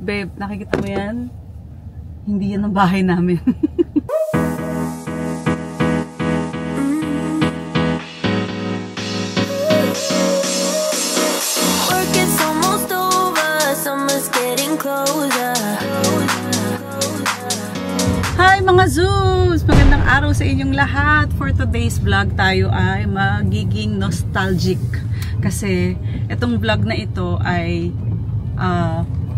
Babe, nakikita mo yan? Hindi yan ang bahay namin. Hi mga Zoos! Magandang araw sa inyong lahat. For today's vlog tayo ay magiging nostalgic. Kasi itong vlog na ito ay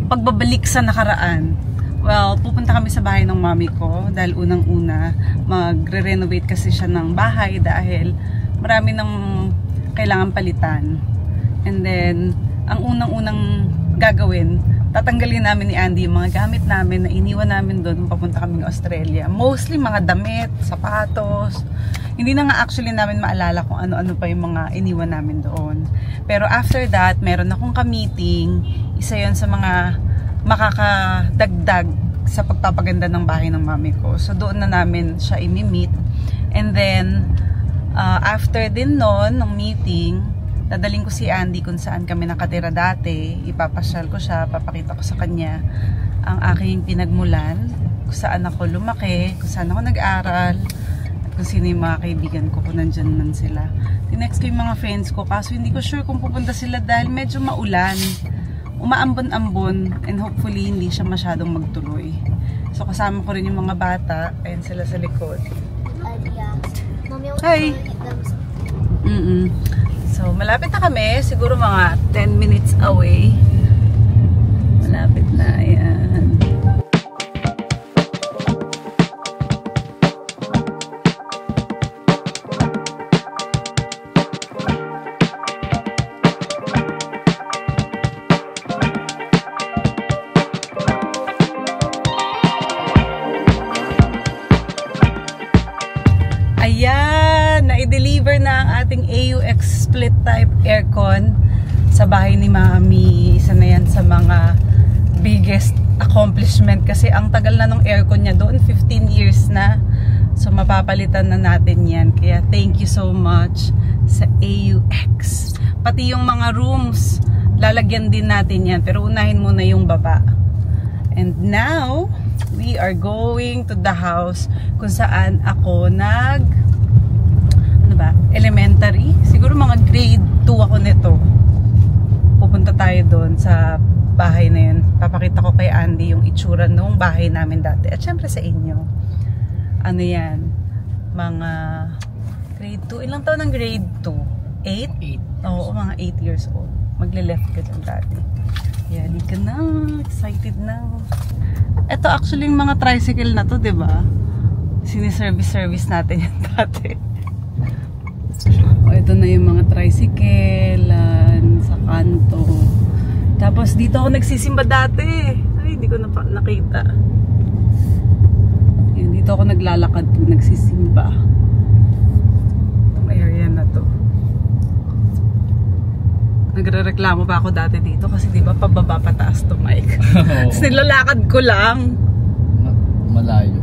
pagbabalik sa nakaraan. Well, pupunta kami sa bahay ng mami ko dahil unang-una magre-renovate kasi siya ng bahay dahil marami ng kailangan palitan. And then, ang unang-unang gagawin, tatanggalin namin ni Andy yung mga gamit namin na iniwan namin doon nung papunta kami ng Australia. Mostly mga damit, sapatos. Hindi na nga actually namin maalala kung ano-ano pa yung mga iniwan namin doon. Pero after that, meron akong ka-meeting. Isa yon sa mga makakadagdag sa pagpapaganda ng bahay ng mami ko. So doon na namin siya imi-meet. And then, after din noon, ng meeting, dadaling ko si Andy kung saan kami nakatira dati. Ipapasyal ko siya, papakita ko sa kanya ang aking pinagmulan, kung saan ako lumaki, kung saan ako nag-aral, at kung sino yung mga kaibigan ko kung nandyan man sila. Tinext ko yung mga friends ko, kaso hindi ko sure kung pupunta sila dahil medyo maulan. Umaambon-ambon, and hopefully hindi siya masyadong magtuloy. So kasama ko rin yung mga bata, ayun sila sa likod. Hi! So, malapit na kami. Siguro mga 10 minutes away. Malapit na. Ayan. Ayan! Na-deliver na ang ating AUX split type aircon sa bahay ni Mami. Isa na yan sa mga biggest accomplishment kasi ang tagal na ng aircon niya doon, 15 years na. So mapapalitan na natin yan. Kaya thank you so much sa AUX. Pati yung mga rooms, lalagyan din natin yan. Pero unahin muna yung baba. And now, we are going to the house kung saan ako elementary. Siguro mga grade 2 ako nito. Pupunta tayo doon sa bahay na yun. Papakita ko kay Andy yung itsura nung bahay namin dati. At syempre sa inyo. Ano yan? Mga grade 2. Ilang taon ng grade 2? 8? 8. Oo, mga 8 years old. Magle-left ka dyan dati. Yeah, di ka na. Excited na. Ito actually yung mga tricycle na to, diba? Siniservice natin yan dati. O, ito na yung mga tricycle sa kanto. Tapos dito ako nagsisimba dati. Ay, hindi ko nakita. Yan, dito ako naglalakad po, nagsisimba. Itong area na to. Nagre-reklamo pa ako dati dito kasi diba pababa pataas to mic. Tapos nilalakad ko lang. Malayo.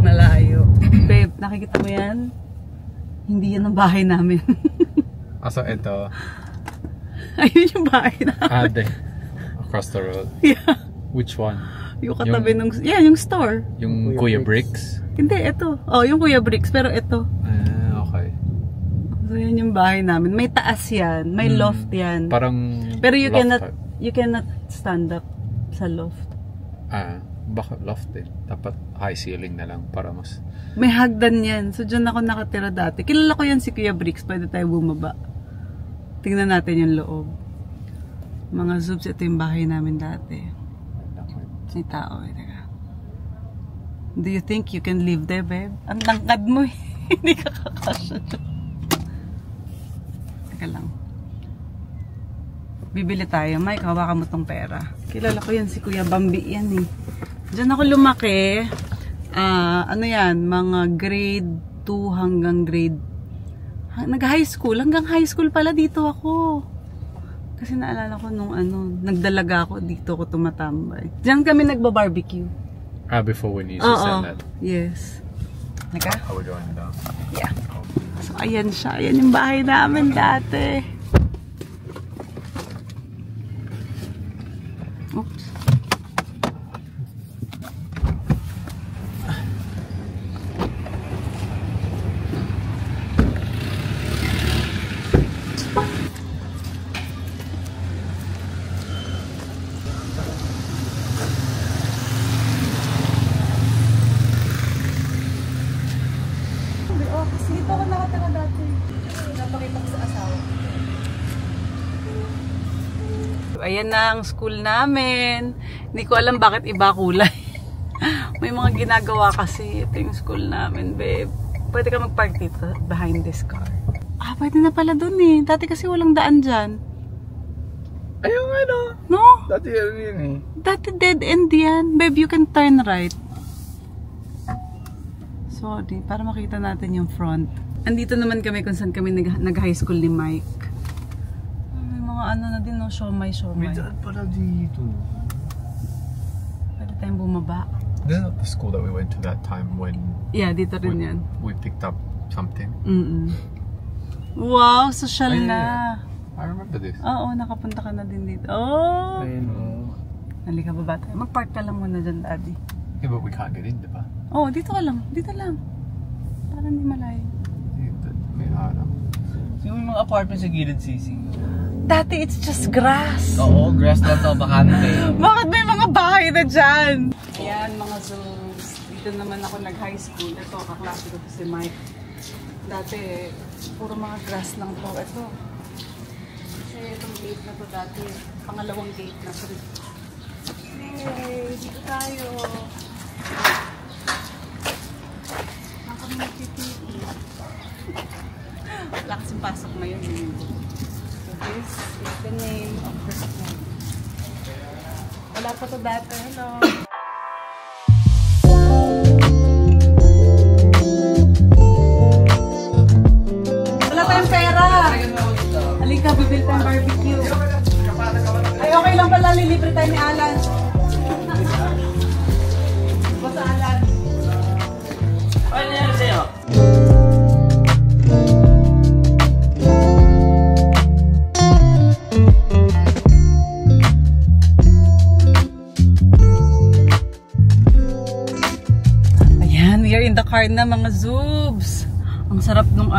Malayo. Babe, nakikita mo yan? Hindi yan ang bahay namin. So ito. Ayun yung bahay namin. Across the road. Yeah. Which one? Yung katabi ng... Yeah, yung store. Yung Kuya Bricks? Hindi, ito. Oh, yung Kuya Bricks. Pero ito. Okay. So yan yung bahay namin. May taas yan. May loft yan. Parang pero you cannot stand up sa loft. Baka loft eh. Dapat high ceiling na lang para mas... May hagdan yan. So dyan ako nakatira dati. Kilala ko yan si Kuya Bricks. Pwede tayo bumaba. Tingnan natin yung loob. Mga Zoobs, ito yung bahay namin dati. May tao eh. Teka. Do you think you can live there, babe? Ang tangkad mo eh. Hindi ka kakasya. Teka lang. Bibili tayo. Mike, hawakan mo tong pera. Kilala ko yan si Kuya Bambi yan eh. Diyan ako lumaki. Ano yan? Mga grade 2 hanggang grade... Nag-high school. Hanggang high school pala dito ako. Kasi naalala ko nung nagdalaga ako dito ako tumatambay. Diyan kami nagba-barbecue. Before when you used to sell that? Yes. Naka? How we going down? Yeah. So ayan siya. Ayan yung bahay namin dati. Oops. ayan na ang school namin. Hindi ko alam bakit iba kulay. May mga ginagawa kasi. Ito yung school namin, babe. Pwede ka mag-park dito behind this car. Pwede na pala dun eh. Dati kasi walang daan dyan. Ayun ano. No? Dati yun eh. Dati dead end yan. Babe, you can turn right. Sorry, para makita natin yung front. Andito naman kami kung saan kami nag-high school ni Mike. May mga ano na din, no? Siomay. May daan pala dito. Pwede tayong bumaba. This is the school that we went to that time when... Yeah, dito rin yan. We picked up something. Wow, social na. I remember this. Oo, nakapunta ka na din dito. Oh! Ayun, Halika, baba tayo. Mag-park ka lang muna dyan, daddy. Yeah, but we can't get in, diba? Oh, dito ka lang. Dito lang. Para hindi malayo. May harap. Yung mga apartment sa gilid, Sisi. Dati, it's just grass. Oo, grass lang to, bakante. Bakit may mga bahay na dyan? Ayan, mga zoos. Dito naman ako nag-high school. Ito, kaklase ko si Mike. Dati, puro mga grass lang to. Ito. Kasi itong gate na to dati, pangalawang gate na. Hey, dito tayo. Saan kami magtititi? Wala kasing pasok ngayon. So this is the name of the school. Wala pa to dati. Hello. Wala tayong pera. Halika, bibili tayong barbecue. Ay, okay lang pala. Lilibre tayo ni Alan. Basta Alan. Ano nangyari sa'yo? Ayan, we are in the car na mga zoobs. Ang sarap nung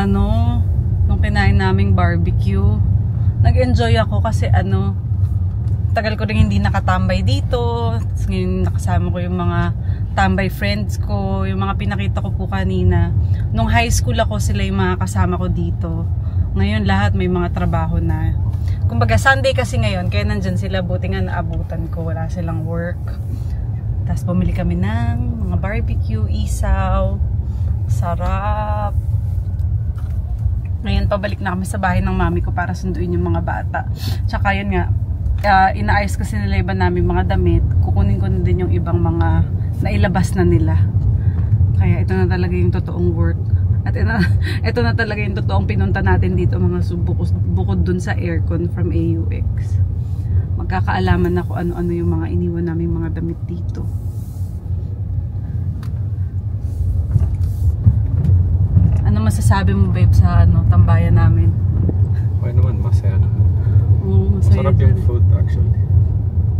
nung kinain naming barbecue. Nag-enjoy ako kasi tagal ko rin hindi nakatambay dito. Ngayon nakasama ko yung mga tambay friends ko, yung mga pinakita ko po kanina. Nung high school ako, sila yung mga kasama ko dito. Ngayon lahat may mga trabaho na. Kumbaga Sunday kasi ngayon, kaya nandyan sila, buti nga naabutan ko, wala silang work. Tapos bumili kami ng mga barbecue, isaw. Sarap. Ngayon pabalik na kami sa bahay ng mami ko para sunduin yung mga bata. Tsaka yun nga, inaayos kasi nila iba namin mga damit. Kukunin ko na din yung ibang mga nailabas na nila. Kaya ito na talaga yung totoong work. At ito na talaga yung totoong pinunta natin dito mga bukod dun sa aircon from AUX. Magkakaalaman na kung ano-ano yung mga iniwan namin mga damit dito. Ano masasabi mo babe sa tambayan namin? Okay naman, masaya naman. Oo, masaya. Masarap yung food actually.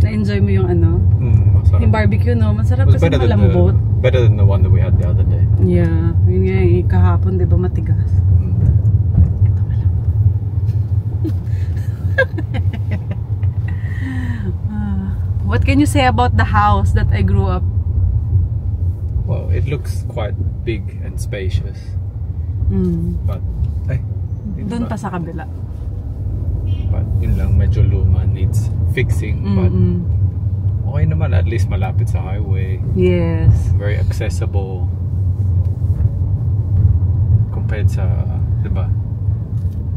Na-enjoy mo yung masarap. yung barbecue, no? Masarap kasi malambot. Better than the one that we had the other day. Yeah, yun nga kahapon, di ba matigas? Ito malambot. What can you say about the house that I grew up? Well, it looks quite big and spacious. But, doon pa sa kabila. But yun lang, medyo luma, needs fixing. But okay naman, at least malapit sa highway. Yes. Very accessible. Compared sa, diba?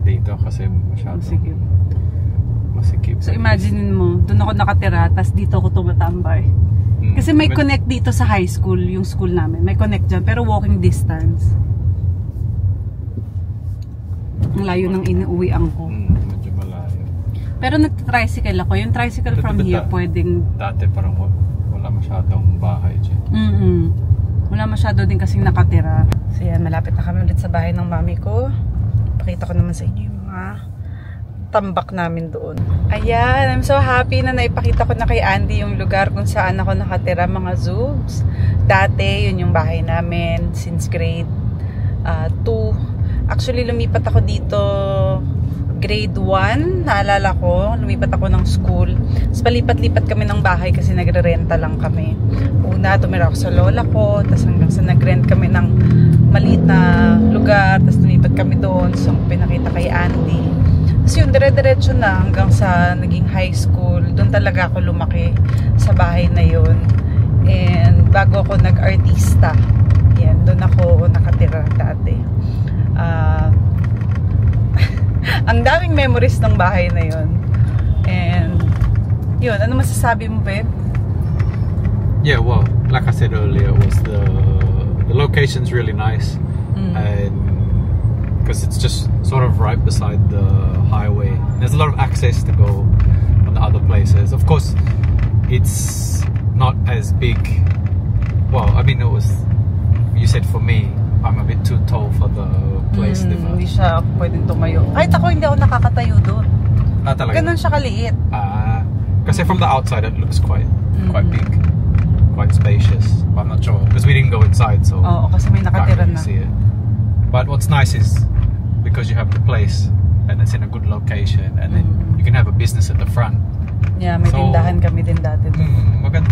Dito kasi masyado masikip. So imaginein mo, doon ako nakatira, tas dito ako tumatambay. Kasi may connect dito sa high school, yung school namin. May connect dyan, pero walking distance. Ang layo ng inuuwian ko. Medyo malayo. Pero nag-tricycle ako. Yung tricycle from here, pwedeng... Dati parang wala masyadong bahay dyan. Wala masyado din kasing nakatira. So yan, malapit na kami ulit sa bahay ng mami ko. Pakita ko naman sa inyo yung mga tambak namin doon. Ayan, I'm so happy na naipakita ko na kay Andy yung lugar kung saan ako nakatira, mga zoobs. Dati, yun yung bahay namin since grade 2. Actually, lumipat ako dito grade 1, naalala ko. Lumipat ako ng school. Tapos palipat-lipat kami ng bahay kasi nagre-renta lang kami. Una, tumira ako sa lola ko. Tapos hanggang sa nag-rent kami ng maliit na lugar. Tapos lumipat kami doon. So, pinakita kay Andy. Tapos yun, dire-diretso na hanggang sa naging high school. Doon talaga ako lumaki sa bahay na yun. And bago ako nag-artista, yan, doon ako nakatira dati. Ang daming memories ng bahay na yun. And yun, ano masasabi mo, babe? Yeah, well, like I said earlier, was the location's really nice, and because it's just sort of right beside the highway. There's a lot of access to go on the other places. Of course, it's not as big. Well, I mean, it was. You said for me, I'm a bit too tall for the place. Hindi siya pwedeng tumayo. Kahit ako, hindi ako nakakatayo doon. Ganun siya kaliit. Kasi from the outside, it looks quite big. Quite spacious, but I'm not sure because we didn't go inside, so oo, kasi may nakatira can't really see it. But what's nice is because you have the place and it's in a good location, and then you can have a business at the front. Yeah, may tindahan kami din dati.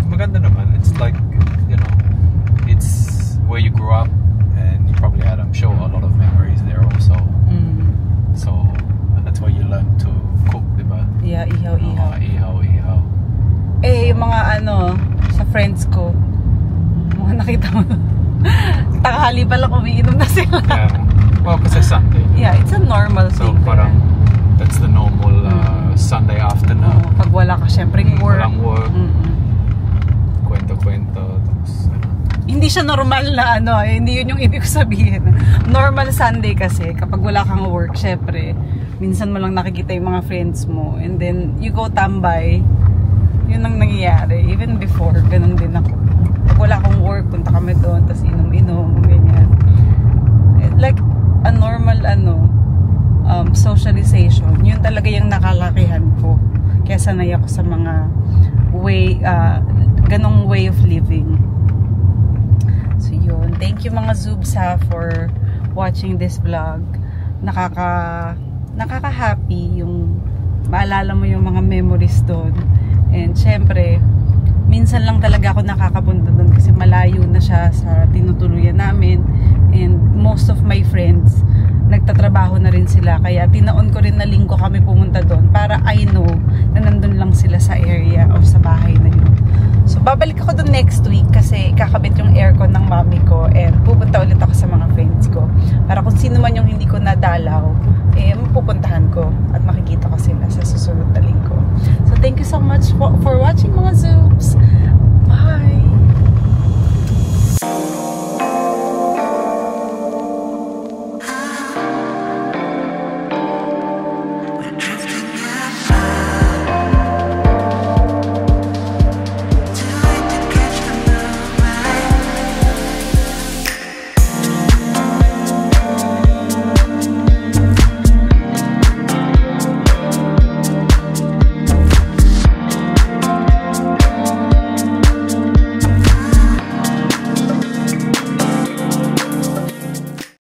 Maganda naman. It's like, you know, it's where you grew up, and you probably had, I'm sure, a lot of memories there also. So that's where you learn to cook, diba? Yeah, ihaw. Ihaw. Eh, yung mga sa friends ko, mga nakita mo, tanghali pala umiinom na sila. Yeah. Well, kasi Sunday. Yeah, it's a normal so, thing. So parang, that's the normal Sunday afternoon. Pag wala ka syempre work. Walang work. Kwento. Hindi siya normal na hindi yun yung ibig sabihin. Normal Sunday kasi, kapag wala kang work, syempre, minsan mo lang nakikita yung mga friends mo. And then, you go tambay. Yun ang nangyayari. Even before, ganun din ako. Pag wala akong work, punta kami doon, tapos inom-inom, ganyan. Like, a normal, socialization. Yun talaga yung nakalakihan ko. Kaya sanay ako sa mga ganong way of living. So, yun. Thank you mga Zoobs for watching this vlog. Nakaka-happy yung maalala mo yung mga memories doon. And syempre, minsan lang talaga ako nakakapunta doon kasi malayo na siya sa tinutuluyan namin. And most of my friends, nagtatrabaho na rin sila. Kaya tinaon ko rin na linggo kami pumunta doon para I know na nandun lang sila sa area o sa bahay na yun. So, babalik ako doon next week kasi kakabit yung aircon ng mami ko and pupunta ulit ako sa mga friends ko. Para kung sino man yung hindi ko nadalaw, mapupuntahan ko at makikita ko sila sa susunod na linggo. So, thank you so much for watching mga Zoobs.